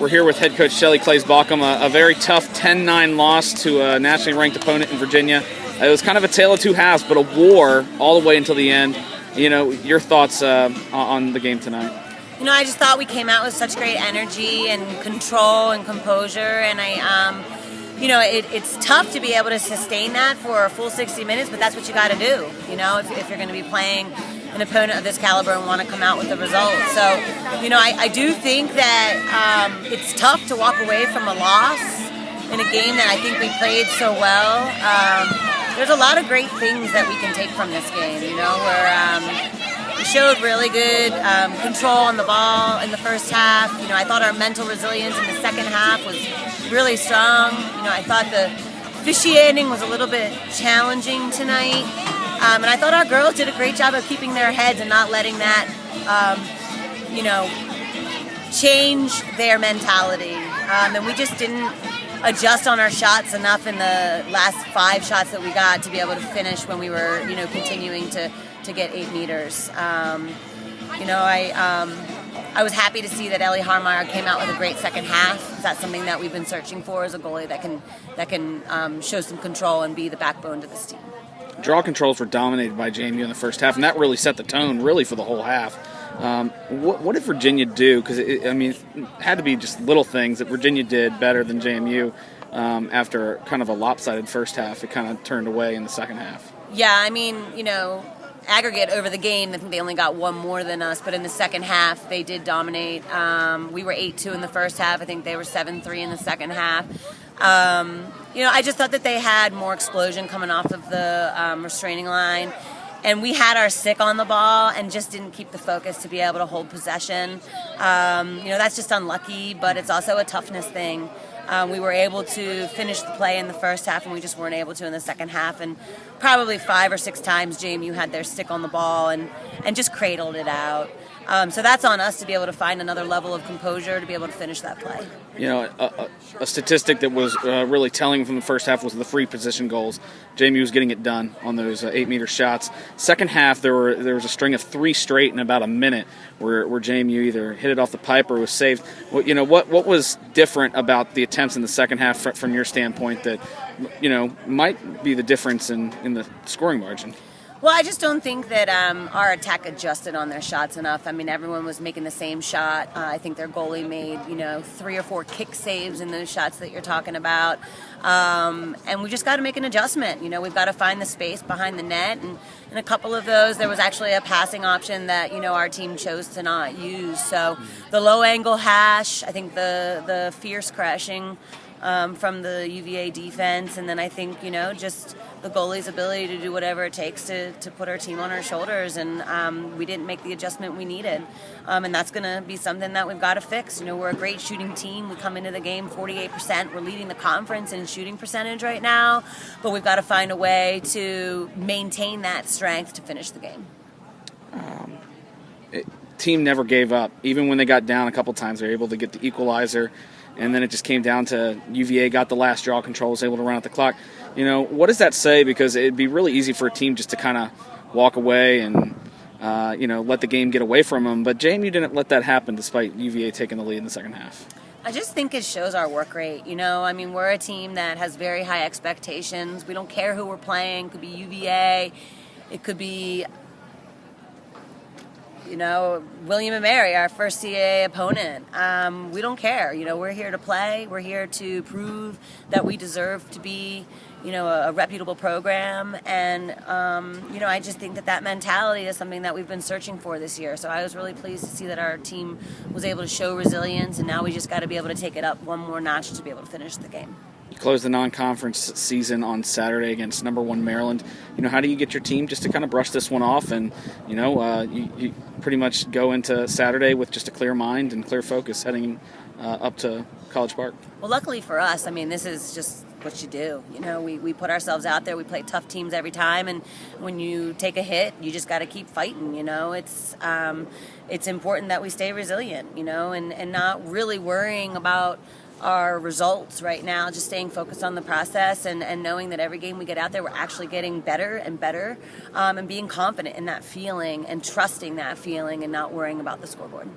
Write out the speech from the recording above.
We're here with head coach Shelley Klaes-Bawcombe, a very tough 10-9 loss to a nationally ranked opponent in Virginia. It was kind of a tale of two halves, but a war all the way until the end. You know, your thoughts on the game tonight? You know, I just thought we came out with such great energy and control and composure, and it's tough to be able to sustain that for a full 60 minutes, but that's what you got to do, you know, if you're going to be playing an opponent of this caliber and want to come out with the result. So, you know, I do think that it's tough to walk away from a loss in a game that I think we played so well. There's a lot of great things that we can take from this game, you know, where we showed really good control on the ball in the first half. You know, I thought our mental resilience in the second half was really strong. You know, I thought the officiating was a little bit challenging tonight. And I thought our girls did a great job of keeping their heads and not letting that, change their mentality. And we just didn't adjust on our shots enough in the last 5 shots that we got to be able to finish when we were, you know, continuing to get 8 meters. I was happy to see that Ellie Harmeyer came out with a great second half. That's something that we've been searching for as a goalie that can show some control and be the backbone to this team. Draw controls were dominated by JMU in the first half, and that really set the tone really for the whole half. What did Virginia do? Because, it had to be just little things that Virginia did better than JMU after kind of a lopsided first half. It kind of turned away in the second half. Yeah, I mean, you know, aggregate over the game, I think they only got 1 more than us, but in the second half, they did dominate. We were 8-2 in the first half. I think they were 7-3 in the second half. I just thought that they had more explosion coming off of the restraining line. And we had our stick on the ball and just didn't keep the focus to be able to hold possession. That's just unlucky, but it's also a toughness thing. We were able to finish the play in the first half, and we just weren't able to in the second half. And probably 5 or 6 times JMU had their stick on the ball and just cradled it out. So that's on us to be able to find another level of composure to be able to finish that play. You know, a statistic that was really telling from the first half was the free position goals. JMU was getting it done on those 8-meter shots. Second half, there was a string of 3 straight in about a minute where JMU either hit it off the pipe or was saved. What was different about the attempts in the second half from your standpoint that, you know, might be the difference in the scoring margin? Well, I just don't think that our attack adjusted on their shots enough. I mean, everyone was making the same shot. I think their goalie made, 3 or 4 kick saves in those shots that you're talking about. And we just got to make an adjustment. You know, we've got to find the space behind the net. And in a couple of those, there was actually a passing option that, our team chose to not use. So the low angle hash, I think the fierce crashing from the UVA defense, and then I think, just the goalie's ability to do whatever it takes to put our team on our shoulders, and we didn't make the adjustment we needed, and that's going to be something that we've got to fix. We're a great shooting team. We come into the game 48%. We're leading the conference in shooting percentage right now, but we've got to find a way to maintain that strength to finish the game. Team never gave up. Even when they got down a couple times, they were able to get the equalizer. And then it just came down to UVA got the last draw control, was able to run out the clock. What does that say? Because it'd be really easy for a team just to kind of walk away and, let the game get away from them. But JMU didn't let that happen despite UVA taking the lead in the second half. I just think it shows our work rate. We're a team that has very high expectations. We don't care who we're playing. It could be UVA. It could be William & Mary, our first CAA opponent. We don't care. We're here to play. We're here to prove that we deserve to be, a reputable program. And, I just think that mentality is something that we've been searching for this year. So I was really pleased to see that our team was able to show resilience, and now we just got to be able to take it up 1 more notch to be able to finish the game. You close the non-conference season on Saturday against number 1 Maryland. How do you get your team just to kind of brush this one off and, you pretty much go into Saturday with just a clear mind and clear focus heading up to College Park? Well, luckily for us, this is just what you do. We put ourselves out there. We play tough teams every time, and when you take a hit, you just got to keep fighting. It's important that we stay resilient, and not really worrying about our results right now, just staying focused on the process and knowing that every game we get out there, we're actually getting better and better, and being confident in that feeling and trusting that feeling and not worrying about the scoreboard.